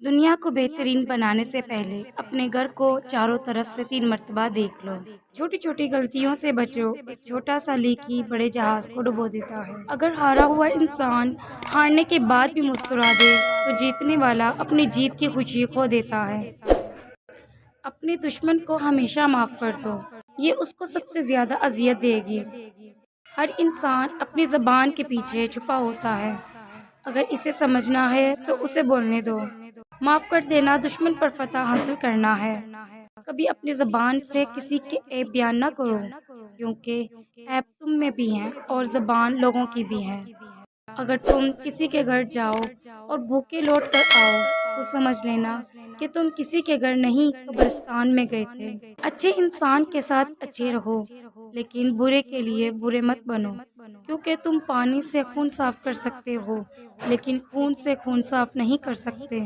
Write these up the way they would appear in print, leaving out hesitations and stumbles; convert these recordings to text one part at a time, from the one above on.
دنیا کو بہترین بنانے سے پہلے اپنے گھر کو چاروں طرف سے 3 مرتبہ دیکھ لو۔ چھوٹی چھوٹی غلطیوں سے بچو، ایک چھوٹا سا لیک ہی بڑے جہاز کو ڈبو دیتا ہے۔ اگر ہارا ہوا انسان ہارنے کے بعد بھی مسکرا دے تو جیتنے والا اپنی جیت کی خوشی کھو دیتا ہے۔ اپنے دشمن کو ہمیشہ معاف کر دو، یہ اس کو سب سے زیادہ اذیت دے گی۔ ہر انسان اپنی زبان کے پیچھے چھپا ہوتا ہے، اگر اسے سمجھنا ہے تو اسے بولنے دو۔ معاف کر دینا دشمن پر فتح حاصل کرنا ہے۔ کبھی اپنی زبان سے کسی کے عیب بیان نہ کرو، کیونکہ عیب تم میں بھی ہیں اور زبان لوگوں کی بھی ہے۔ اگر تم کسی کے گھر جاؤ اور بھوکے لوٹ کر آؤ تو سمجھ لینا کہ تم کسی کے گھر نہیں قبرستان میں گئے تھے۔ اچھے انسان کے ساتھ اچھے رہو، لیکن برے کے لیے برے مت بنو، کیونکہ تم پانی سے خون صاف کر سکتے ہو لیکن خون سے خون صاف نہیں کر سکتے۔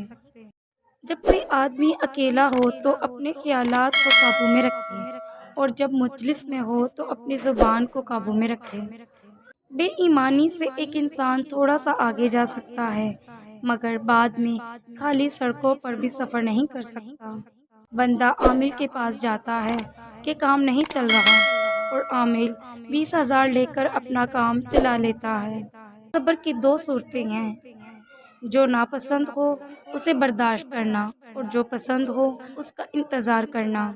جب کوئی آدمی اکیلا ہو تو اپنے خیالات کو قابو میں رکھے، اور جب مجلس میں ہو تو اپنی زبان کو قابو میں رکھے۔ بے ایمانی سے ایک انسان تھوڑا سا آگے جا سکتا ہے، مگر بعد میں خالی سڑکوں پر بھی سفر نہیں کر سکتا۔ بندہ عامل کے پاس جاتا ہے کہ کام نہیں چل رہا، اور عامل 20,000 لے کر اپنا کام چلا لیتا ہے۔ صبر کی 2 صورتیں ہیں، جو ناپسند ہو اسے برداشت کرنا، اور جو پسند ہو اس کا انتظار کرنا۔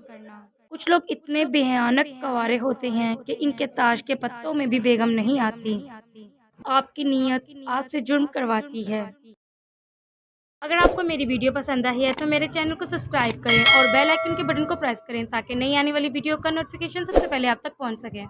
کچھ لوگ اتنے بھیانک کوارے ہوتے ہیں کہ ان کے تاش کے پتوں میں بھی بیگم نہیں آتی۔ آپ کی نیت آپ سے جرم کرواتی ہے۔ اگر آپ کو میری ویڈیو پسند آئی ہے تو میرے چینل کو سبسکرائب کریں اور بیل آئیکن کے بٹن کو پریس کریں تاکہ نئی آنے والی ویڈیو کا نوٹیفیکیشن سب سے پہلے آپ تک پہنچ سکے۔